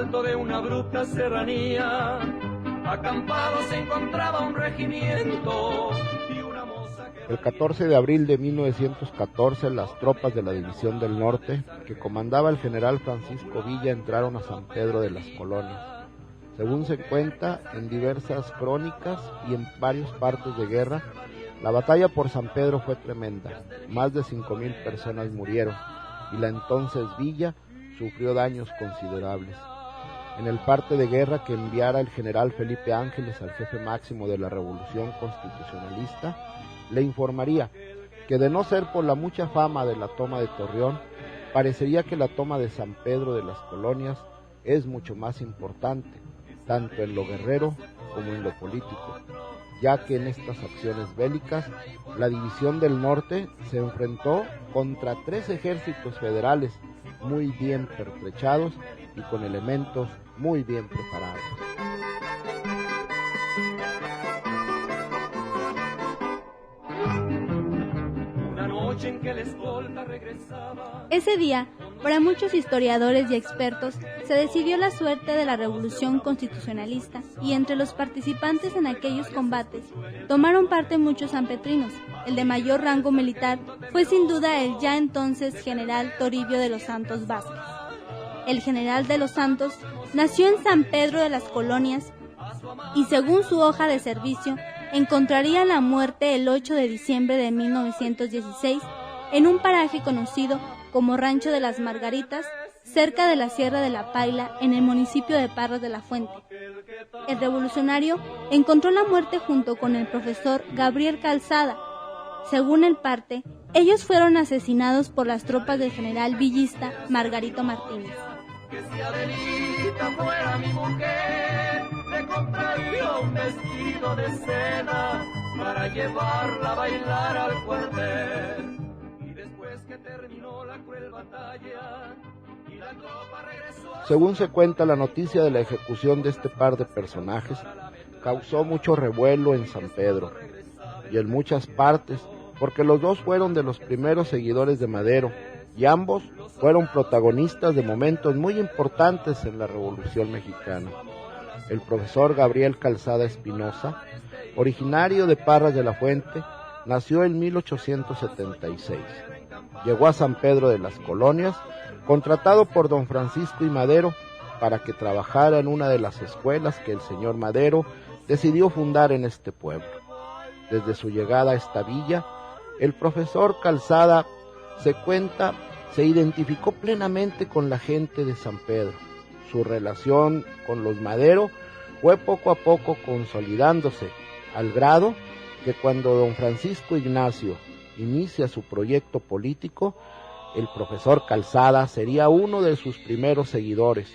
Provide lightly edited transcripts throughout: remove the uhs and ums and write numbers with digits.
alto de una abrupta serranía, acampado se encontraba un regimiento y una moza que... El 14 de abril de 1914, las tropas de la División del Norte, que comandaba el general Francisco Villa, entraron a San Pedro de las Colonias. Según se cuenta en diversas crónicas y en varias partes de guerra, la batalla por San Pedro fue tremenda. Más de 5,000 personas murieron y la entonces Villa sufrió daños considerables. En el parte de guerra que enviara el general Felipe Ángeles al jefe máximo de la Revolución Constitucionalista, le informaría que de no ser por la mucha fama de la toma de Torreón, parecería que la toma de San Pedro de las Colonias es mucho más importante, tanto en lo guerrero como en lo político, ya que en estas acciones bélicas la División del Norte se enfrentó contra 3 ejércitos federales muy bien pertrechados y con elementos muy bien preparados. Ese día, para muchos historiadores y expertos, se decidió la suerte de la Revolución Constitucionalista y entre los participantes en aquellos combates tomaron parte muchos sanpetrinos. El de mayor rango militar fue sin duda el ya entonces general Toribio de los Santos Vázquez. El general de los Santos nació en San Pedro de las Colonias y según su hoja de servicio encontraría la muerte el 8 de diciembre de 1916 en un paraje conocido como Rancho de las Margaritas, cerca de la Sierra de la Paila, en el municipio de Parras de la Fuente. El revolucionario encontró la muerte junto con el profesor Gabriel Calzada. Según el parte, ellos fueron asesinados por las tropas del general villista Margarito Martínez. Que si Adelita fuera mi mujer, le compraría un vestido de seda para llevarla a bailar al cuartel. Y después que terminó la cruel batalla y la tropa regresó a... Según se cuenta, la noticia de la ejecución de este par de personajes causó mucho revuelo en San Pedro y en muchas partes, porque los dos fueron de los primeros seguidores de Madero y ambos fueron protagonistas de momentos muy importantes en la Revolución Mexicana. El profesor Gabriel Calzada Espinosa, originario de Parras de la Fuente, nació en 1876. Llegó a San Pedro de las Colonias, contratado por don Francisco y Madero para que trabajara en una de las escuelas que el señor Madero decidió fundar en este pueblo. Desde su llegada a esta villa, el profesor Calzada, se cuenta, se identificó plenamente con la gente de San Pedro. Su relación con los Madero fue poco a poco consolidándose, al grado que cuando don Francisco Ignacio inicia su proyecto político, el profesor Calzada sería uno de sus primeros seguidores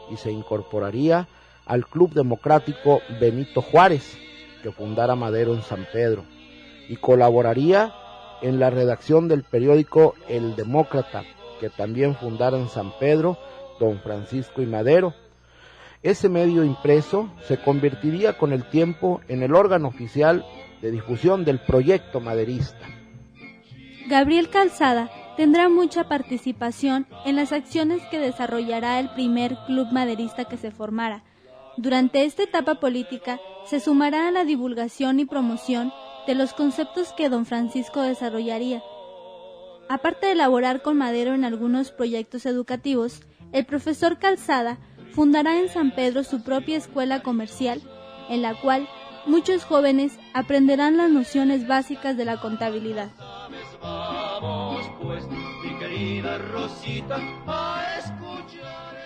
y se incorporaría al Club Democrático Benito Juárez, que fundara Madero en San Pedro, y colaboraría en la redacción del periódico El Demócrata, que también fundara en San Pedro don Francisco y Madero. Ese medio impreso se convertiría con el tiempo en el órgano oficial de difusión del proyecto maderista. Gabriel Calzada tendrá mucha participación en las acciones que desarrollará el primer club maderista que se formara. Durante esta etapa política se sumará a la divulgación y promoción de los conceptos que don Francisco desarrollaría. Aparte de elaborar con Madero en algunos proyectos educativos, el profesor Calzada fundará en San Pedro su propia escuela comercial, en la cual muchos jóvenes aprenderán las nociones básicas de la contabilidad.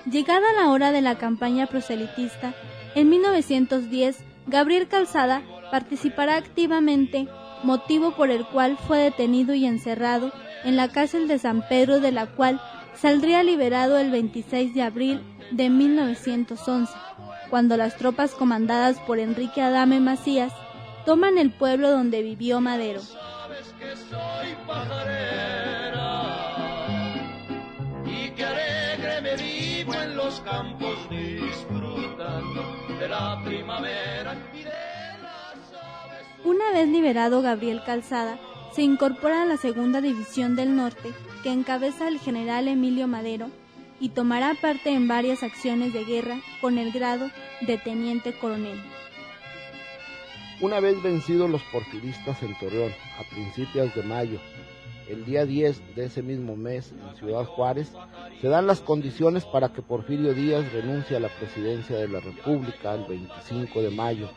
Llegada la hora de la campaña proselitista, en 1910, Gabriel Calzada participará activamente, motivo por el cual fue detenido y encerrado en la cárcel de San Pedro, de la cual saldría liberado el 26 de abril de 1911, cuando las tropas comandadas por Enrique Adame Macías toman el pueblo donde vivió Madero. Sabes que soy pajarera y que alegre me vivo en los campos disfrutando de la primavera y de las aves. Una vez liberado Gabriel Calzada, se incorpora a la Segunda División del Norte, que encabeza el general Emilio Madero, y tomará parte en varias acciones de guerra con el grado de teniente coronel. Una vez vencidos los porfiristas en Torreón, a principios de mayo, el día 10 de ese mismo mes, en Ciudad Juárez, se dan las condiciones para que Porfirio Díaz renuncie a la presidencia de la República el 25 de mayo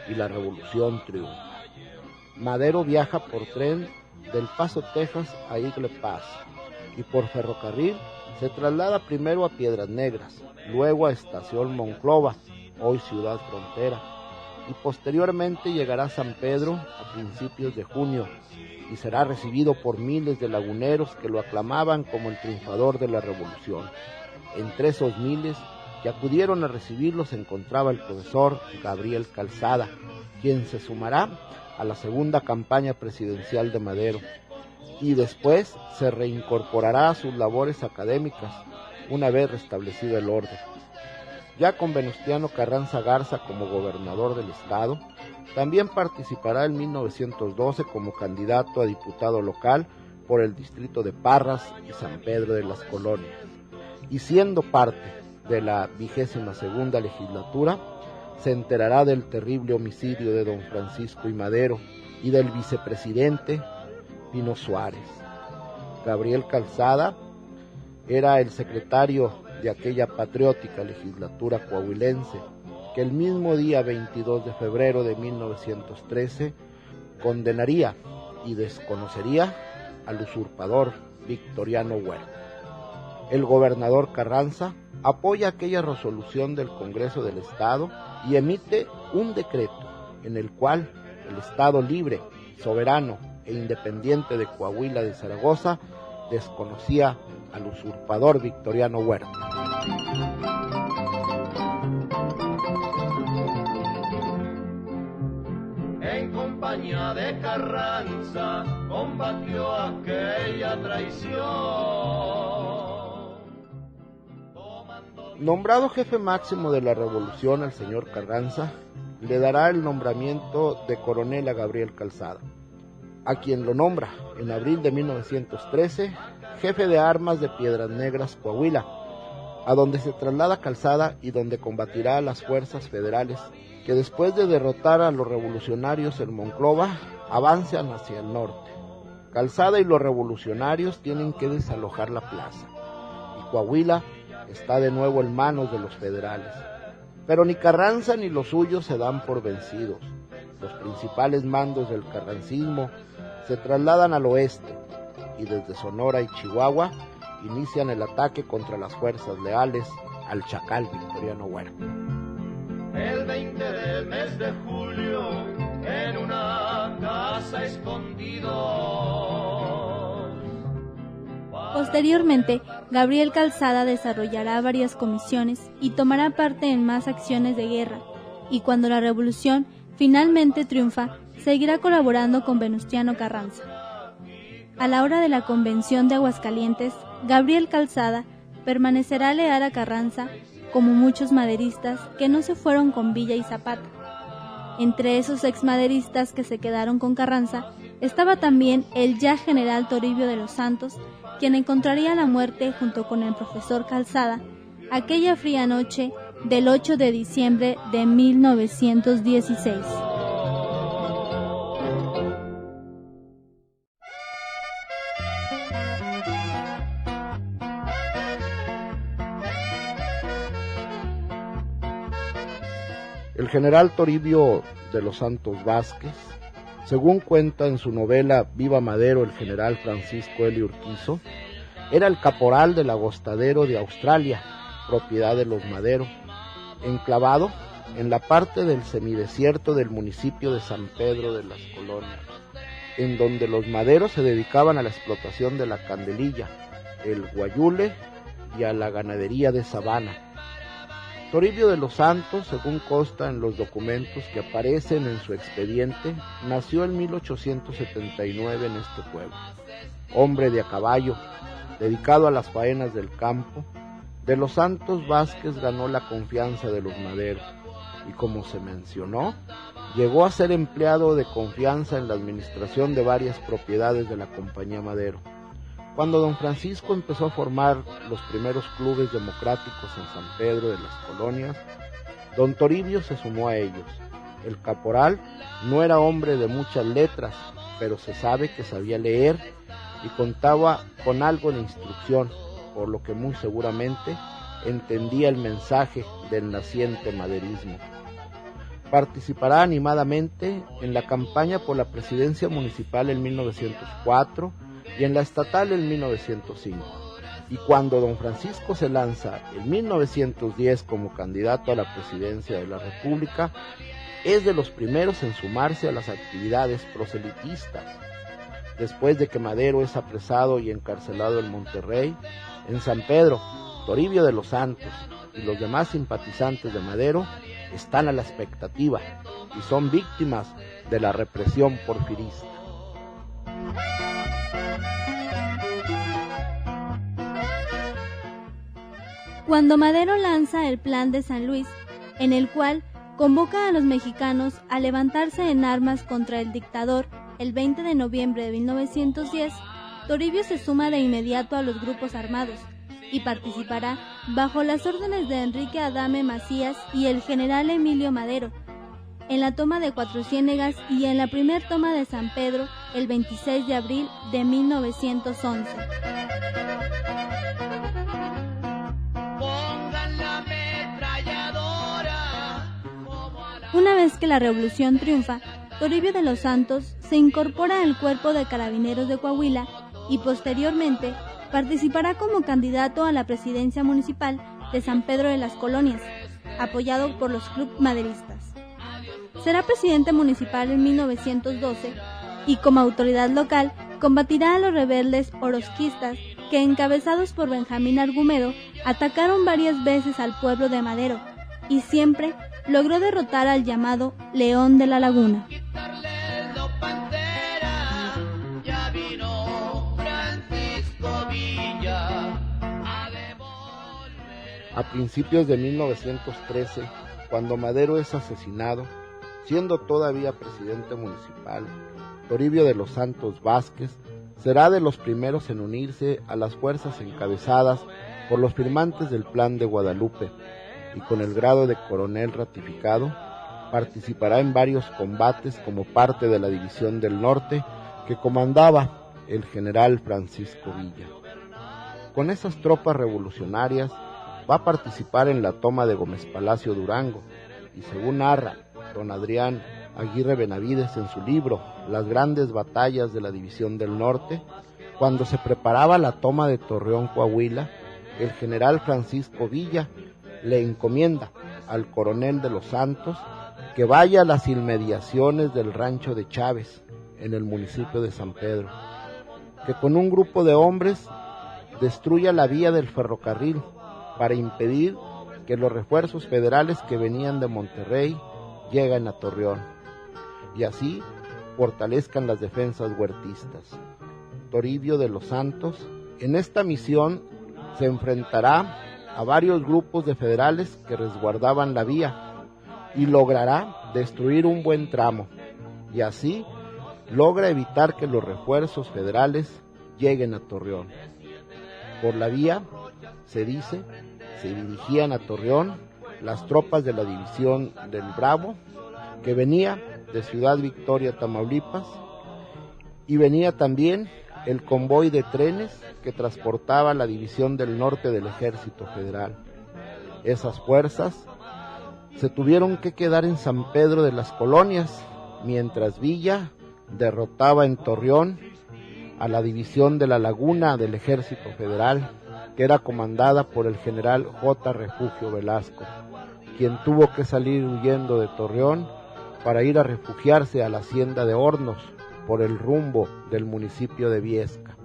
y la revolución triunfa. Madero viaja por tren del Paso, Texas a Eagle Pass y por ferrocarril se traslada primero a Piedras Negras, luego a Estación Monclova, hoy Ciudad Frontera, y posteriormente llegará a San Pedro a principios de junio y será recibido por miles de laguneros que lo aclamaban como el triunfador de la revolución. Entre esos miles que acudieron a recibirlo se encontraba el profesor Gabriel Calzada, quien se sumará a la segunda campaña presidencial de Madero y después se reincorporará a sus labores académicas una vez restablecido el orden. Ya con Venustiano Carranza Garza como gobernador del estado, también participará en 1912 como candidato a diputado local por el distrito de Parras y San Pedro de las Colonias. Y siendo parte de la 22ª legislatura, se enterará del terrible homicidio de don Francisco I. Madero y del vicepresidente Pino Suárez. Gabriel Calzada era el secretario de aquella patriótica legislatura coahuilense que el mismo día 22 de febrero de 1913 condenaría y desconocería al usurpador Victoriano Huerta. El gobernador Carranza apoya aquella resolución del Congreso del Estado y emite un decreto en el cual el Estado libre, soberano e independiente de Coahuila de Zaragoza desconocía al usurpador Victoriano Huerta. En compañía de Carranza combatió aquella traición. Nombrado jefe máximo de la revolución, el señor Carranza le dará el nombramiento de coronel a Gabriel Calzada, a quien lo nombra en abril de 1913 jefe de armas de Piedras Negras, Coahuila, a donde se traslada Calzada y donde combatirá a las fuerzas federales que después de derrotar a los revolucionarios en Monclova avanzan hacia el norte. Calzada y los revolucionarios tienen que desalojar la plaza y Coahuila está de nuevo en manos de los federales. Pero ni Carranza ni los suyos se dan por vencidos. Los principales mandos del carrancismo se trasladan al oeste y desde Sonora y Chihuahua inician el ataque contra las fuerzas leales al chacal Victoriano Huerta. El 20 del mes de julio, en una casa escondido. Posteriormente, Gabriel Calzada desarrollará varias comisiones y tomará parte en más acciones de guerra, y cuando la revolución finalmente triunfa, seguirá colaborando con Venustiano Carranza. A la hora de la Convención de Aguascalientes, Gabriel Calzada permanecerá leal a Carranza, como muchos maderistas que no se fueron con Villa y Zapata. Entre esos exmaderistas que se quedaron con Carranza estaba también el ya general Toribio de los Santos, quien encontraría la muerte junto con el profesor Calzada aquella fría noche del 8 de diciembre de 1916. El general Toribio de los Santos Vázquez, según cuenta en su novela Viva Madero el general Francisco L. Urquizo, era el caporal del agostadero de Australia, propiedad de los Madero, enclavado en la parte del semidesierto del municipio de San Pedro de las Colonias, en donde los Maderos se dedicaban a la explotación de la candelilla, el guayule y a la ganadería de sabana. Toribio de los Santos, según consta en los documentos que aparecen en su expediente, nació en 1879 en este pueblo. Hombre de a caballo, dedicado a las faenas del campo, de los Santos Vázquez ganó la confianza de los Madero y, como se mencionó, llegó a ser empleado de confianza en la administración de varias propiedades de la compañía Madero. Cuando don Francisco empezó a formar los primeros clubes democráticos en San Pedro de las Colonias, don Toribio se sumó a ellos. El caporal no era hombre de muchas letras, pero se sabe que sabía leer y contaba con algo de instrucción, por lo que muy seguramente entendía el mensaje del naciente maderismo. Participará animadamente en la campaña por la presidencia municipal en 1904 y en la estatal en 1905. Y cuando don Francisco se lanza en 1910 como candidato a la presidencia de la República, es de los primeros en sumarse a las actividades proselitistas. Después de que Madero es apresado y encarcelado en Monterrey, en San Pedro, Toribio de los Santos y los demás simpatizantes de Madero están a la expectativa y son víctimas de la represión porfirista. Cuando Madero lanza el Plan de San Luis, en el cual convoca a los mexicanos a levantarse en armas contra el dictador el 20 de noviembre de 1910, Toribio se suma de inmediato a los grupos armados y participará bajo las órdenes de Enrique Adame Macías y el general Emilio Madero en la toma de Cuatro Ciénegas y en la primer toma de San Pedro el 26 de abril de 1911. Una vez que la revolución triunfa, Toribio de los Santos se incorpora al Cuerpo de Carabineros de Coahuila y posteriormente participará como candidato a la presidencia municipal de San Pedro de las Colonias, apoyado por los clubes maderistas. Será presidente municipal en 1912 y como autoridad local combatirá a los rebeldes orozquistas que, encabezados por Benjamín Argumedo, atacaron varias veces al pueblo de Madero y siempre logró derrotar al llamado León de la Laguna. A principios de 1913, cuando Madero es asesinado, siendo todavía presidente municipal, Toribio de los Santos Vázquez será de los primeros en unirse a las fuerzas encabezadas por los firmantes del Plan de Guadalupe, y con el grado de coronel ratificado, participará en varios combates como parte de la División del Norte que comandaba el general Francisco Villa. Con esas tropas revolucionarias va a participar en la toma de Gómez Palacio Durango, y según narra don Adrián Aguirre Benavides en su libro Las grandes batallas de la División del Norte, cuando se preparaba la toma de Torreón, Coahuila, el general Francisco Villa le encomienda al coronel de los Santos que vaya a las inmediaciones del rancho de Chávez, en el municipio de San Pedro, que con un grupo de hombres destruya la vía del ferrocarril para impedir que los refuerzos federales que venían de Monterrey lleguen a Torreón y así fortalezcan las defensas huertistas. Toribio de los Santos en esta misión se enfrentará a varios grupos de federales que resguardaban la vía y logrará destruir un buen tramo, y así logra evitar que los refuerzos federales lleguen a Torreón. Por la vía, se dice, se dirigían a Torreón las tropas de la División del Bravo, que venía de Ciudad Victoria, Tamaulipas, y venía también el convoy de trenes que transportaba la División del Norte del Ejército Federal. Esas fuerzas se tuvieron que quedar en San Pedro de las Colonias, mientras Villa derrotaba en Torreón a la División de la Laguna del Ejército Federal, que era comandada por el general J. Refugio Velasco, quien tuvo que salir huyendo de Torreón para ir a refugiarse a la hacienda de Hornos, por el rumbo del municipio de Viesca.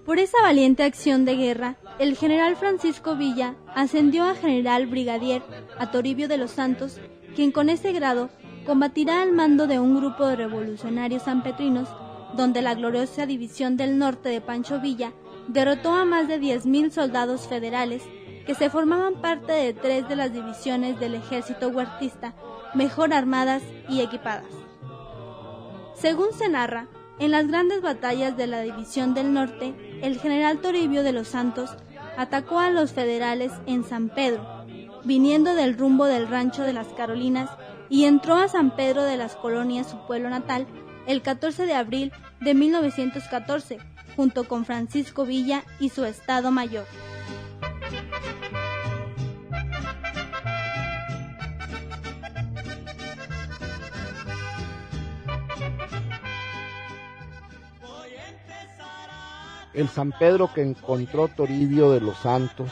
Por esa valiente acción de guerra, el general Francisco Villa ascendió a general brigadier a Toribio de los Santos, quien con ese grado combatirá al mando de un grupo de revolucionarios sanpetrinos, donde la gloriosa División del Norte de Pancho Villa derrotó a más de 10,000 soldados federales que se formaban parte de 3 de las divisiones del ejército huertista mejor armadas y equipadas. Según se narra, En las grandes batallas de la División del Norte, el general Toribio de los Santos atacó a los federales en San Pedro, viniendo del rumbo del Rancho de las Carolinas, y entró a San Pedro de las Colonias, su pueblo natal, el 14 de abril de 1914, junto con Francisco Villa y su Estado Mayor. El San Pedro que encontró Toribio de los Santos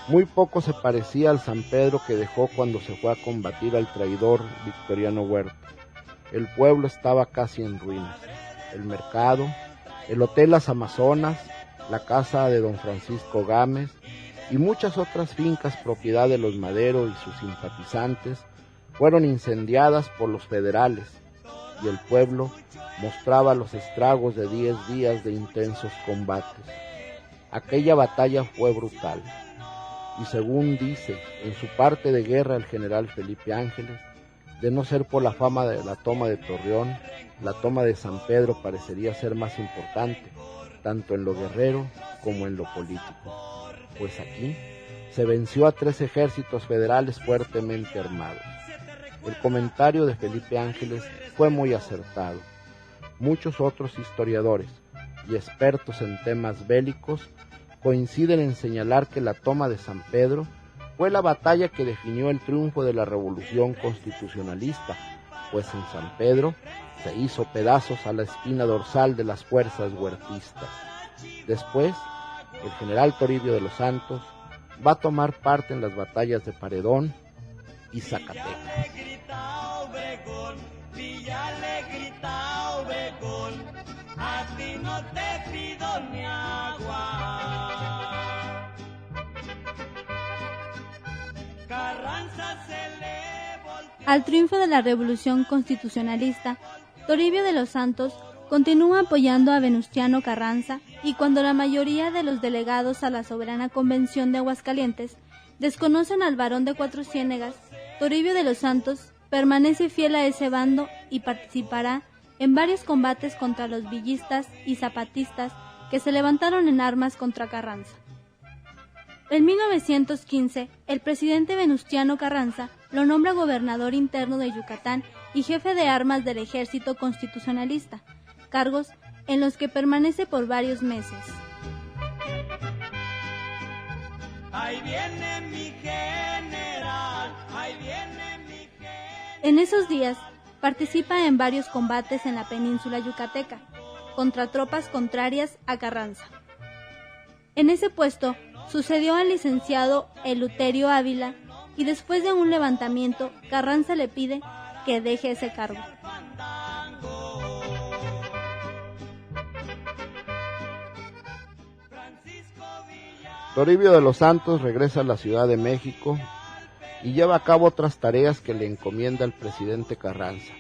muy poco se parecía al San Pedro que dejó cuando se fue a combatir al traidor Victoriano Huerta. El pueblo estaba casi en ruinas. El mercado, el hotel Las Amazonas, la casa de don Francisco Gámez y muchas otras fincas propiedad de los Madero y sus simpatizantes fueron incendiadas por los federales, y el pueblo mostraba los estragos de 10 días de intensos combates. Aquella batalla fue brutal, y según dice en su parte de guerra el general Felipe Ángeles, de no ser por la fama de la toma de Torreón, la toma de San Pedro parecería ser más importante, tanto en lo guerrero como en lo político, pues aquí se venció a 3 ejércitos federales fuertemente armados. El comentario de Felipe Ángeles fue muy acertado. Muchos otros historiadores y expertos en temas bélicos coinciden en señalar que la toma de San Pedro fue la batalla que definió el triunfo de la Revolución Constitucionalista, pues en San Pedro se hizo pedazos a la espina dorsal de las fuerzas huertistas. Después, el general Toribio de los Santos va a tomar parte en las batallas de Paredón y Zacatecas. Al triunfo de la Revolución Constitucionalista, Toribio de los Santos continúa apoyando a Venustiano Carranza, y cuando la mayoría de los delegados a la Soberana Convención de Aguascalientes desconocen al Barón de Cuatro Ciénegas, Toribio de los Santos permanece fiel a ese bando y participará en varios combates contra los villistas y zapatistas que se levantaron en armas contra Carranza. En 1915, el presidente Venustiano Carranza lo nombra gobernador interno de Yucatán y jefe de armas del Ejército Constitucionalista, cargos en los que permanece por varios meses. Ahí viene mi general, ahí viene mi general. En esos días, participa en varios combates en la península yucateca, contra tropas contrarias a Carranza. En ese puesto, sucedió al licenciado Eleuterio Ávila, y después de un levantamiento, Carranza le pide que deje ese cargo. Toribio de los Santos regresa a la Ciudad de México y lleva a cabo otras tareas que le encomienda el presidente Carranza.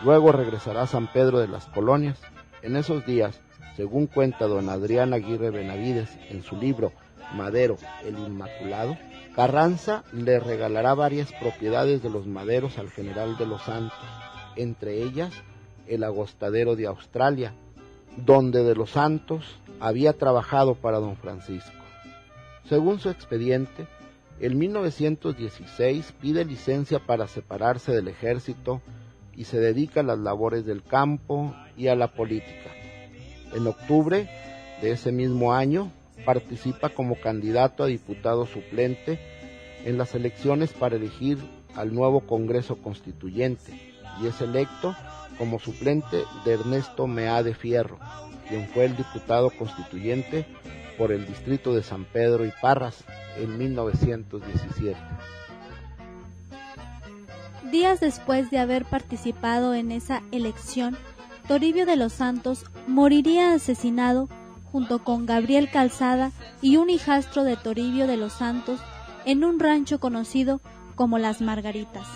Luego regresará a San Pedro de las Colonias. En esos días, según cuenta don Adrián Aguirre Benavides en su libro Madero, el Inmaculado, Carranza le regalará varias propiedades de los Maderos al general de los Santos, entre ellas el agostadero de Australia, donde de los Santos había trabajado para don Francisco. Según su expediente, en 1916 pide licencia para separarse del ejército y se dedica a las labores del campo y a la política. En octubre de ese mismo año, participa como candidato a diputado suplente en las elecciones para elegir al nuevo Congreso Constituyente y es electo como suplente de Ernesto Meade Fierro, quien fue el diputado constituyente por el distrito de San Pedro y Parras en 1917. Días después de haber participado en esa elección, Toribio de los Santos moriría asesinado junto con Gabriel Calzada y un hijastro de Toribio de los Santos en un rancho conocido como Las Margaritas,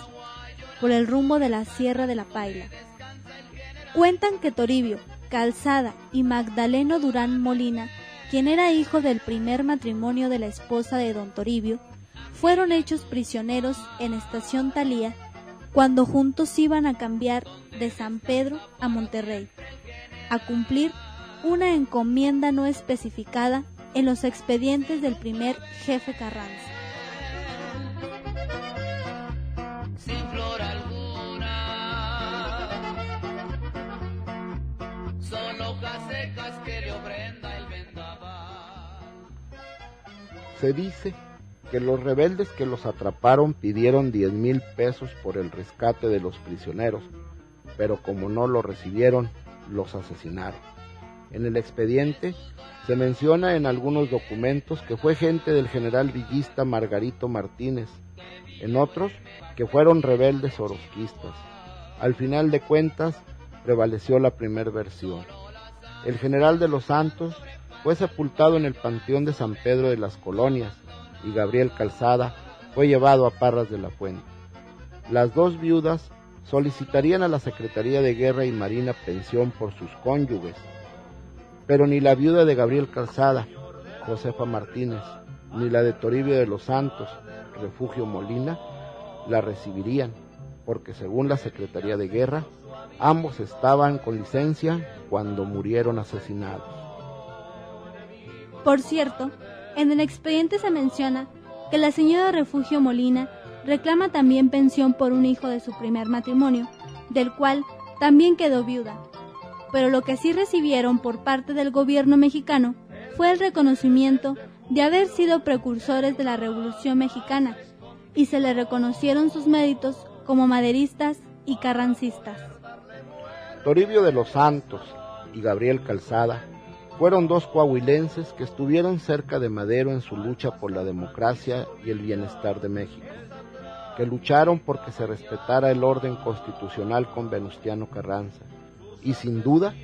por el rumbo de la Sierra de la Paila. Cuentan que Toribio, Calzada y Magdaleno Durán Molina, quien era hijo del primer matrimonio de la esposa de don Toribio, fueron hechos prisioneros en Estación Talía cuando juntos iban a cambiar de San Pedro a Monterrey. a cumplir una encomienda no especificada en los expedientes del primer jefe Carranza. Sin flor alguna, son hojas secas que le ofrenda el vendaval. Se dice que los rebeldes que los atraparon pidieron 10,000 pesos por el rescate de los prisioneros, pero como no lo recibieron, los asesinaron. En el expediente se menciona en algunos documentos que fue gente del general villista Margarito Martínez, en otros que fueron rebeldes orozquistas. Al final de cuentas, prevaleció la primera versión. El general de los Santos fue sepultado en el Panteón de San Pedro de las Colonias y Gabriel Calzada fue llevado a Parras de la Fuente. Las dos viudas solicitarían a la Secretaría de Guerra y Marina pensión por sus cónyuges, pero ni la viuda de Gabriel Calzada, Josefa Martínez, ni la de Toribio de los Santos, Refugio Molina, la recibirían, porque según la Secretaría de Guerra, ambos estaban con licencia cuando murieron asesinados. Por cierto, en el expediente se menciona que la señora Refugio Molina reclama también pensión por un hijo de su primer matrimonio, del cual también quedó viuda. Pero lo que sí recibieron por parte del gobierno mexicano fue el reconocimiento de haber sido precursores de la Revolución Mexicana y se le reconocieron sus méritos como maderistas y carrancistas. Toribio de los Santos y Gabriel Calzada fueron dos coahuilenses que estuvieron cerca de Madero en su lucha por la democracia y el bienestar de México, que lucharon porque se respetara el orden constitucional con Venustiano Carranza, y sin duda